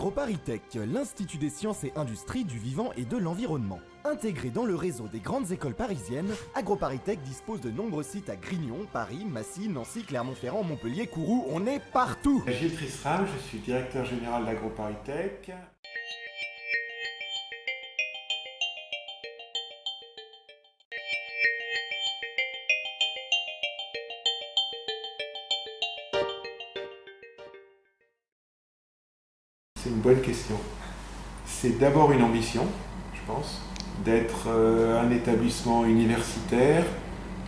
AgroParisTech, l'Institut des sciences et industries du vivant et de l'environnement. Intégré dans le réseau des grandes écoles parisiennes, AgroParisTech dispose de nombreux sites à Grignon, Paris, Massy, Nancy, Clermont-Ferrand, Montpellier, Kourou, on est partout! Gilles Tristram, je suis directeur général d'AgroParisTech. C'est une bonne question. C'est d'abord une ambition, je pense, d'être un établissement universitaire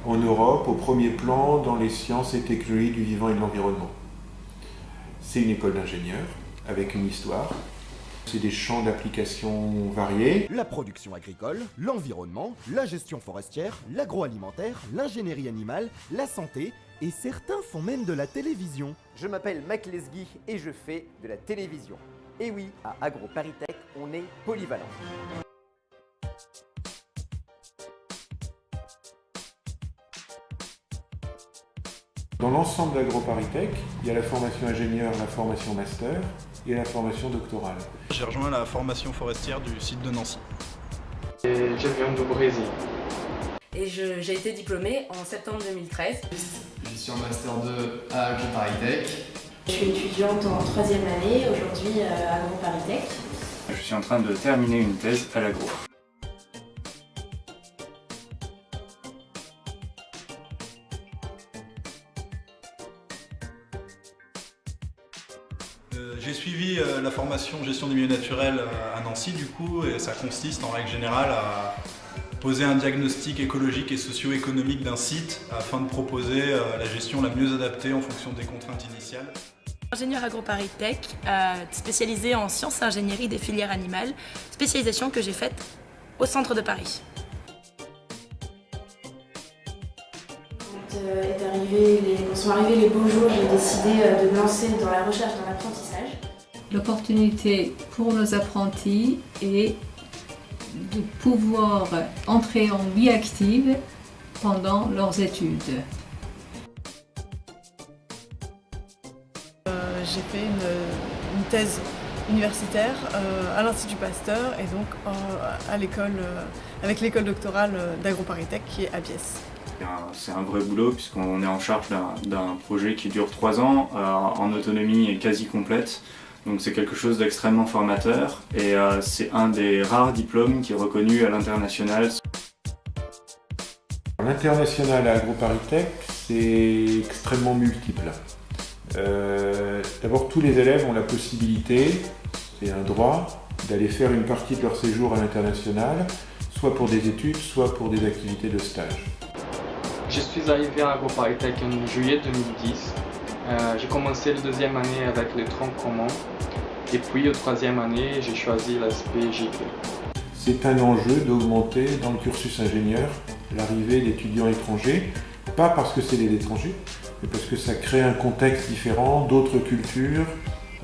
en Europe au premier plan dans les sciences et technologies du vivant et de l'environnement. C'est une école d'ingénieurs avec une histoire. C'est des champs d'application variés. La production agricole, l'environnement, la gestion forestière, l'agroalimentaire, l'ingénierie animale, la santé, et certains font même de la télévision. Je m'appelle Mac Lesguy et je fais de la télévision. Et oui, à AgroParisTech, on est polyvalent. Dans l'ensemble d'AgroParisTech, il y a la formation ingénieur, la formation master et la formation doctorale. J'ai rejoint la formation forestière du site de Nancy. Et je viens du Brésil. Et j'ai été diplômée en septembre 2013. Je suis en Master 2 à AgroParisTech. Je suis étudiante en 3e année, aujourd'hui à AgroParisTech. Je suis en train de terminer une thèse à l'agro. J'ai suivi la formation gestion des milieux naturels à Nancy du coup, et ça consiste en règle générale à poser un diagnostic écologique et socio-économique d'un site afin de proposer la gestion la mieux adaptée en fonction des contraintes initiales. Ingénieur AgroParisTech, spécialisée en sciences et ingénierie des filières animales, spécialisation que j'ai faite au centre de Paris. Quand sont arrivés les beaux jours, j'ai décidé de me lancer dans la recherche, dans l'apprentissage. L'opportunité pour nos apprentis est de pouvoir entrer en vie active pendant leurs études. J'ai fait une thèse universitaire à l'Institut Pasteur et donc à l'école, avec l'école doctorale d'AgroParisTech qui est à Biesse. C'est un vrai boulot puisqu'on est en charge d'un projet qui dure 3 ans en autonomie quasi complète. Donc c'est quelque chose d'extrêmement formateur et c'est un des rares diplômes qui est reconnu à l'international. L'international à AgroParisTech, c'est extrêmement multiple. D'abord, tous les élèves ont la possibilité, c'est un droit, d'aller faire une partie de leur séjour à l'international, soit pour des études, soit pour des activités de stage. Je suis arrivé à AgroParisTech en juillet 2010. J'ai commencé la 2e année avec le tronc commun et puis, au 3e année, j'ai choisi l'aspect JP. C'est un enjeu d'augmenter dans le cursus ingénieur l'arrivée d'étudiants étrangers, pas parce que c'est des étrangers, mais parce que ça crée un contexte différent, d'autres cultures,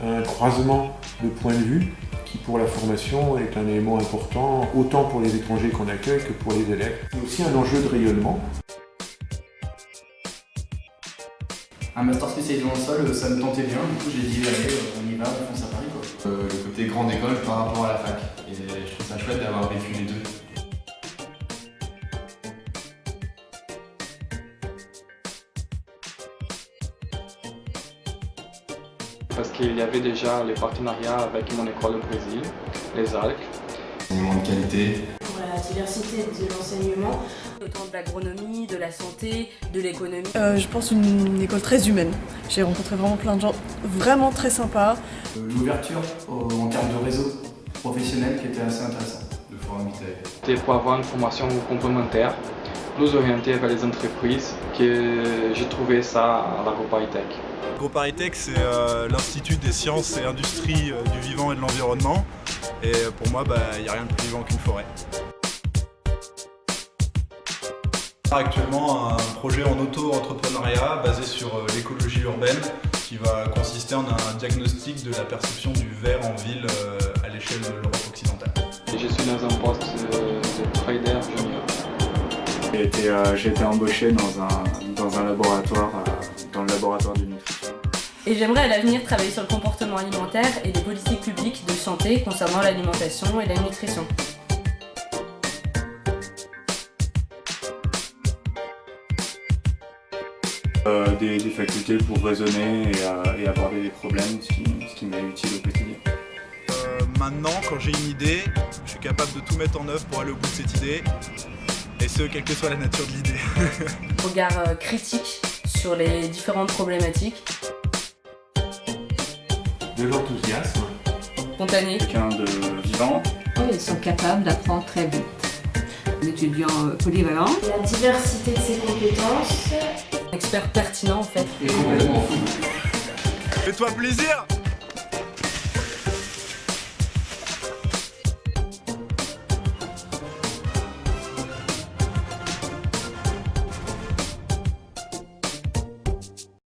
un croisement de points de vue qui pour la formation est un élément important, autant pour les étrangers qu'on accueille que pour les élèves. C'est aussi un enjeu de rayonnement. Un master spécialisé en sol, ça me tentait bien, du coup j'ai dit allez, on y va, on fonce à Paris quoi. Le côté grande école par rapport à la fac, et je trouve ça chouette d'avoir vécu les deux. Parce qu'il y avait déjà les partenariats avec mon école au Brésil, les ALC. Enseignement de qualité. Pour la diversité de l'enseignement. Autant de l'agronomie, de la santé, de l'économie. Je pense une école très humaine. J'ai rencontré vraiment plein de gens vraiment très sympas. L'ouverture en termes de réseau professionnel qui était assez intéressant. Le forum Vitae. C'était pour avoir une formation complémentaire, plus orientée vers les entreprises, que j'ai trouvé ça à l'AgroParisTech. AgroParisTech, c'est l'Institut des sciences et industries du vivant et de l'environnement. Et pour moi, il n'y a rien de plus vivant qu'une forêt. Actuellement, un projet en auto-entrepreneuriat basé sur l'écologie urbaine qui va consister en un diagnostic de la perception du verre en ville à l'échelle de l'Europe occidentale. Je suis dans un poste de trader junior. J'ai été embauché dans un laboratoire, dans le laboratoire de nutrition. Et j'aimerais à l'avenir travailler sur le comportement alimentaire et des politiques publiques de santé concernant l'alimentation et la nutrition. Des facultés pour raisonner et aborder des problèmes, ce qui m'est utile au quotidien. Maintenant, quand j'ai une idée, je suis capable de tout mettre en œuvre pour aller au bout de cette idée, et ce, quelle que soit la nature de l'idée. Regard critique sur les différentes problématiques. De l'enthousiasme. Spontané. Quelqu'un de vivant. Ils sont capables d'apprendre très vite. Un étudiant polyvalent. La diversité de ses compétences. Expert pertinent en fait. Et complètement fou. Fais-toi plaisir!